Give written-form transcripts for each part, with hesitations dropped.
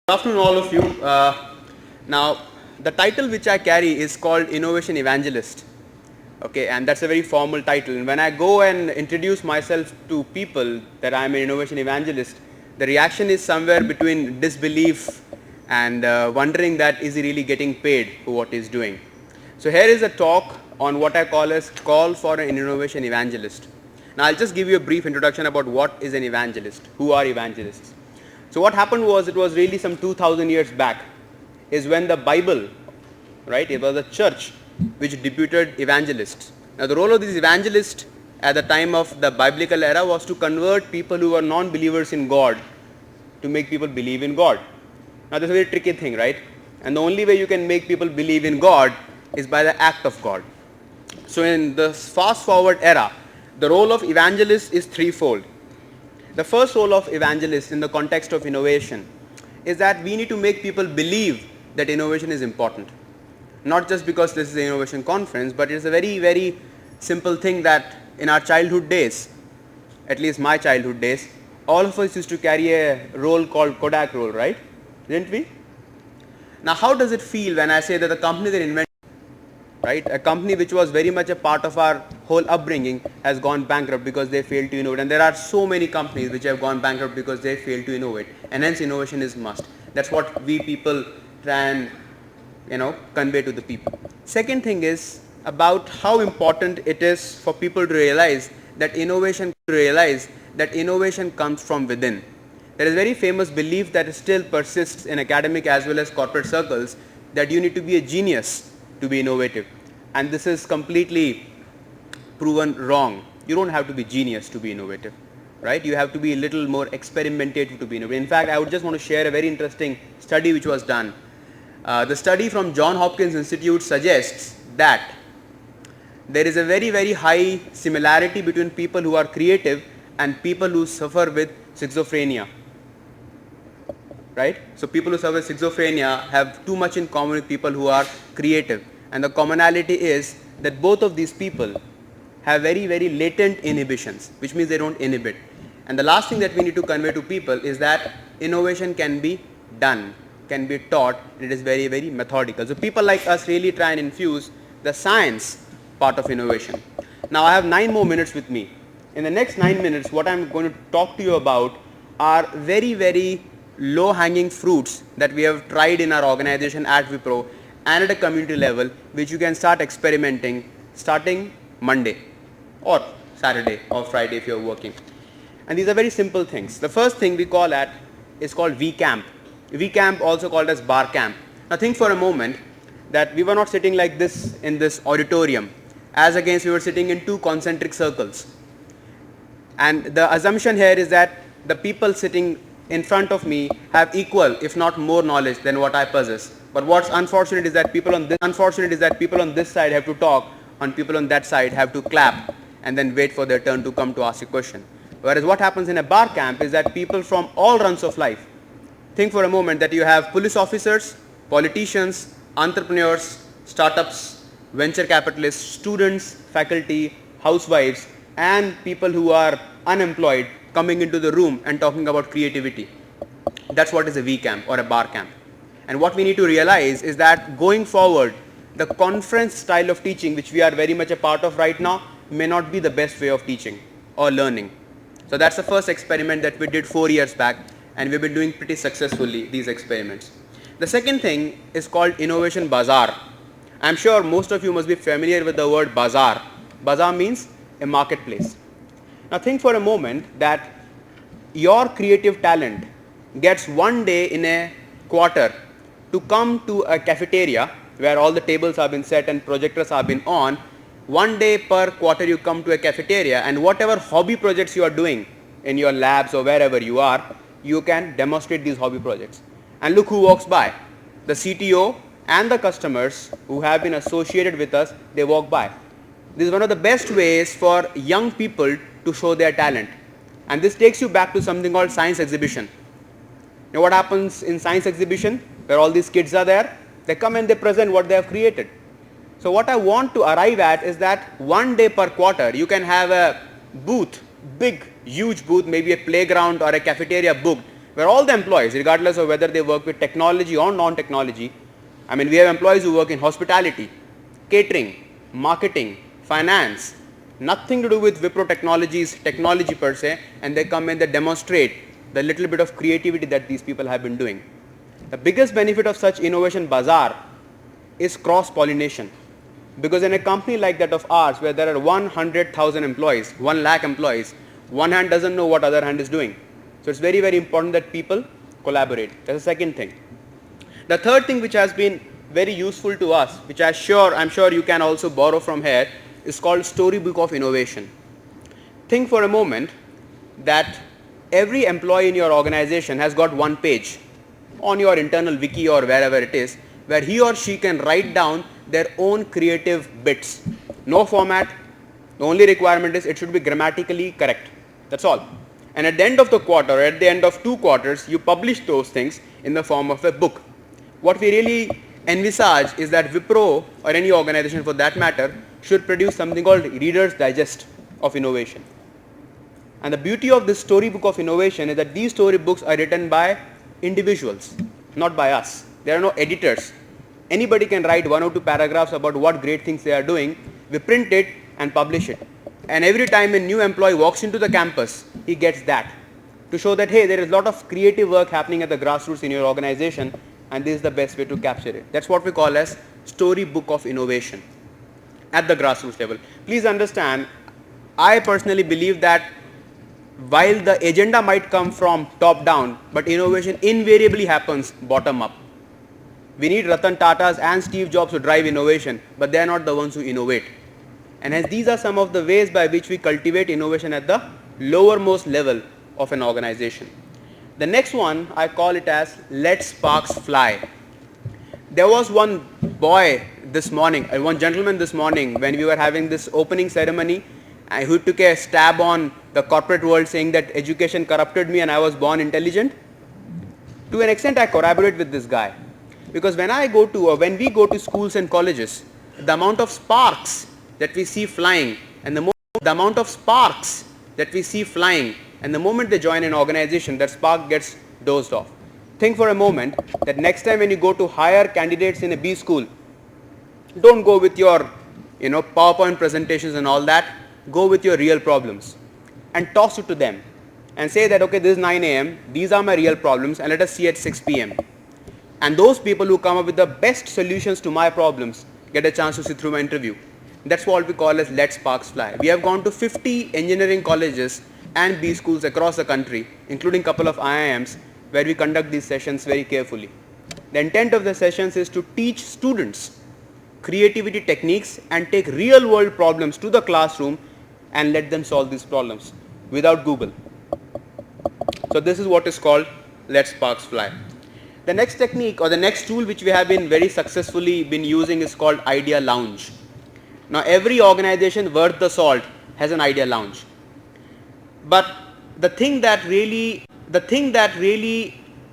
Good afternoon, all of you. Now, the title which I carry is called Innovation Evangelist. Okay, and that's a very formal title. And when I go and introduce myself to people that I'm an innovation evangelist, the reaction is somewhere between disbelief and wondering that is he really getting paid for what he's doing. So here is a talk on what I call as call for an innovation evangelist. Now, I'll just give you a brief introduction about what is an evangelist, who are evangelists. So what happened was, it was really some 2000 years back, is when the Bible, right, it was a church which deputed evangelists. Now the role of these evangelists at the time of the biblical era was to convert people who were non-believers in God to make people believe in God. Now this is a very tricky thing, right? And the only way you can make people believe in God is by the act of God. So in the fast forward era, the role of evangelist is threefold. The first role of evangelist in the context of innovation is that we need to make people believe that innovation is important. Not just because this is an innovation conference, but it's a very, very simple thing that in our childhood days, at least my childhood days, all of us used to carry a roll called Kodak roll, right? Didn't we? Now how does it feel when I say that the company that invented, right, a company which was very much a part of our whole upbringing has gone bankrupt because they failed to innovate? And there are so many companies which have gone bankrupt because they failed to innovate, and hence innovation is must. That's what we people try and convey to the people. Second thing is about how important it is for people to realize that innovation comes from within. There is a very famous belief that still persists in academic as well as corporate circles, that you need to be a genius to be innovative, and this is completely proven wrong. You don't have to be genius to be innovative, right? You have to be a little more experimentative to be innovative. In fact, I would just want to share a very interesting study which was done. The study from Johns Hopkins Institute suggests that there is a very, very high similarity between people who are creative and people who suffer with schizophrenia, right? So people who suffer with schizophrenia have too much in common with people who are creative, and the commonality is that both of these people have very, very latent inhibitions, which means they don't inhibit. And the last thing that we need to convey to people is that innovation can be done, can be taught, and it is very, very methodical. So people like us really try and infuse the science part of innovation. Now I have 9 more minutes with me. In the next 9 minutes, what I'm going to talk to you about are very, very low hanging fruits that we have tried in our organization at Wipro and at a community level, which you can start experimenting starting Monday or Saturday or Friday if you're working. And these are very simple things. The first thing we call at is called VCamp. VCamp, also called as bar camp. Now think for a moment that we were not sitting like this in this auditorium, as against we were sitting in 2 concentric circles. And the assumption here is that the people sitting in front of me have equal, if not more, knowledge than what I possess. But what's unfortunate is that people on this side have to talk, and people on that side have to clap and then wait for their turn to come to ask a question. Whereas what happens in a bar camp is that people from all runs of life, think for a moment that you have police officers, politicians, entrepreneurs, startups, venture capitalists, students, faculty, housewives, and people who are unemployed coming into the room and talking about creativity. That's what is a VCamp or a bar camp. And what we need to realize is that going forward, the conference style of teaching, which we are very much a part of right now, may not be the best way of teaching or learning. So that's the first experiment that we did 4 years back, and we've been doing pretty successfully these experiments. The second thing is called Innovation Bazaar. I'm sure most of you must be familiar with the word bazar. Bazaar means a marketplace. Now think for a moment that your creative talent gets 1 day in a quarter to come to a cafeteria where all the tables have been set and projectors have been on. 1 day per quarter you come to a cafeteria, and whatever hobby projects you are doing in your labs or wherever you are, you can demonstrate these hobby projects. And look who walks by. The CTO and the customers who have been associated with us, they walk by. This is one of the best ways for young people to show their talent. And this takes you back to something called science exhibition. Now what happens in science exhibition, where all these kids are there? They come and they present what they have created. So what I want to arrive at is that 1 day per quarter you can have a booth, big, huge booth, maybe a playground or a cafeteria booked, where all the employees, regardless of whether they work with technology or non-technology, I mean, we have employees who work in hospitality, catering, marketing, finance, nothing to do with Wipro Technologies, technology per se, and they come and they demonstrate the little bit of creativity that these people have been doing. The biggest benefit of such innovation bazaar is cross-pollination. Because in a company like that of ours, where there are 100,000 employees, 1 lakh employees, one hand doesn't know what other hand is doing. So it's very, very important that people collaborate. That's the second thing. The third thing which has been very useful to us, which I'm sure you can also borrow from here, is called storybook of innovation. Think for a moment that every employee in your organization has got one page on your internal wiki or wherever it is, where he or she can write down their own creative bits. No format. The only requirement is it should be grammatically correct. That's all. And at the end of the quarter, or at the end of 2 quarters, you publish those things in the form of a book. What we really envisage is that Wipro, or any organization for that matter, should produce something called Reader's Digest of innovation. And the beauty of this storybook of innovation is that these storybooks are written by individuals, not by us. There are no editors. Anybody can write 1 or 2 paragraphs about what great things they are doing. We print it and publish it. And every time a new employee walks into the campus, he gets that to show that, hey, there is a lot of creative work happening at the grassroots in your organization, and this is the best way to capture it. That's what we call as storybook of innovation at the grassroots level. Please understand, I personally believe that while the agenda might come from top down, but innovation invariably happens bottom up. We need Ratan Tatas and Steve Jobs to drive innovation, but they are not the ones who innovate. And hence these are some of the ways by which we cultivate innovation at the lowermost level of an organization. The next one, I call it as let sparks fly. There was one boy this morning, one gentleman this morning when we were having this opening ceremony, who took a stab on the corporate world saying that education corrupted me and I was born intelligent. To an extent I corroborate with this guy, because when we go to schools and colleges, the amount of sparks that we see flying and the amount of sparks that we see flying, and the moment they join an organization, that spark gets dozed off. Think for a moment that next time when you go to hire candidates in a B school, don't go with your PowerPoint presentations and all that. Go with your real problems and toss it to them and say that, okay, this is 9 a.m. These are my real problems, and let us see at 6 p.m. And those people who come up with the best solutions to my problems get a chance to sit through my interview. That's what we call as let sparks fly. We have gone to 50 engineering colleges and B schools across the country, including a couple of IIMs, where we conduct these sessions very carefully. The intent of the sessions is to teach students creativity techniques and take real world problems to the classroom and let them solve these problems without Google. So this is what is called let sparks fly. The next technique, or the next tool which we have been very successfully using, is called Idea Lounge. Now every organization worth the salt has an Idea Lounge. But the thing that really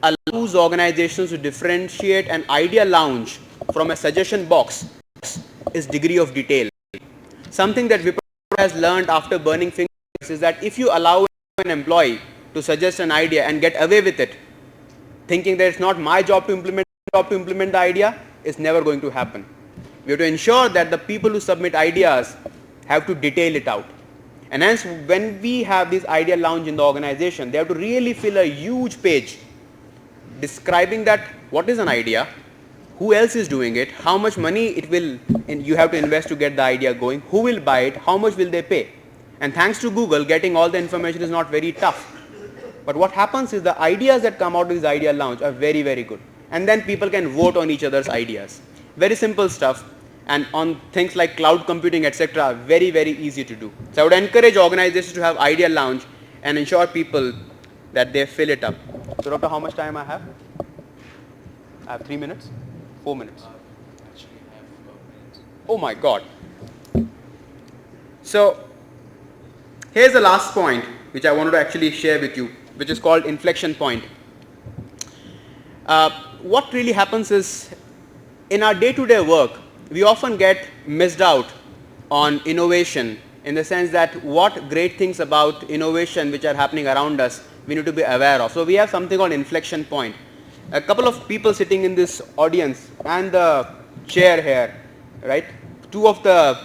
allows organizations to differentiate an Idea Lounge from a suggestion box is degree of detail. Something that Wipro has learned after burning fingers is that if you allow an employee to suggest an idea and get away with it, thinking that it's not my job to implement the idea, is never going to happen. We have to ensure that the people who submit ideas have to detail it out. And hence, when we have this Idea Lounge in the organization, they have to really fill a huge page describing that what is an idea, who else is doing it, how much money you have to invest to get the idea going, who will buy it, how much will they pay. And thanks to Google, getting all the information is not very tough. But what happens is the ideas that come out of this Idea Lounge are very, very good. And then people can vote on each other's ideas. Very simple stuff. And on things like cloud computing, etc., very, very easy to do. So I would encourage organizations to have Idea Lounge and ensure people that they fill it up. So Doctor, how much time I have? I have 3 minutes? 4 minutes? Actually, I have 4 minutes. Oh my God. So here's the last point which I wanted to actually share with you, which is called inflection point. What really happens is, in our day-to-day work, we often get missed out on innovation, in the sense that what great things about innovation which are happening around us we need to be aware of. So we have something called inflection point. A couple of people sitting in this audience and the chair here, right? Two of the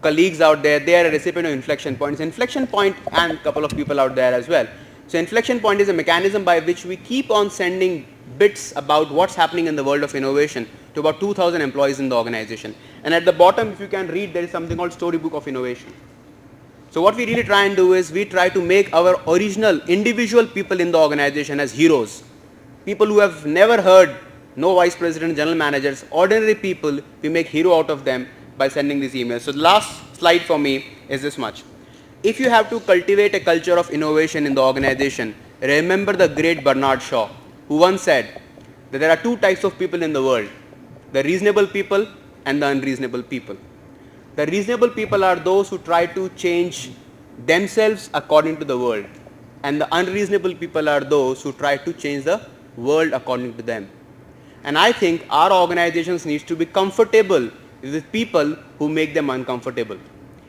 colleagues out there, they are a recipient of inflection points. Inflection point and a couple of people out there as well. So inflection point is a mechanism by which we keep on sending bits about what's happening in the world of innovation to about 2,000 employees in the organization. And at the bottom, if you can read, there is something called storybook of innovation. So what we really try and do is we try to make our original individual people in the organization as heroes. People who have never heard, no vice president, general managers, ordinary people, we make hero out of them by sending these emails. So the last slide for me is this much. If you have to cultivate a culture of innovation in the organization, remember the great Bernard Shaw, who once said that there are two types of people in the world, the reasonable people and the unreasonable people. The reasonable people are those who try to change themselves according to the world, and the unreasonable people are those who try to change the world according to them. And I think our organizations need to be comfortable with people who make them uncomfortable,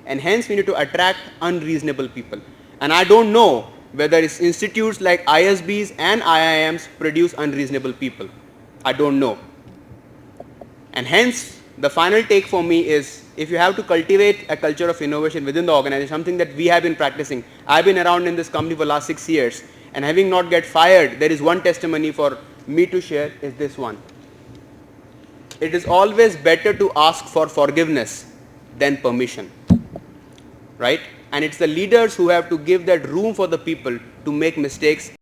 and hence we need to attract unreasonable people. And I don't know whether it's institutes like ISBs and IIMs produce unreasonable people. I don't know. And hence the final take for me is, if you have to cultivate a culture of innovation within the organization, something that we have been practicing. I've been around in this company for the last 6 years, and having not get fired, there is one testimony for me to share, is this one. It is always better to ask for forgiveness than permission, right? And it's the leaders who have to give that room for the people to make mistakes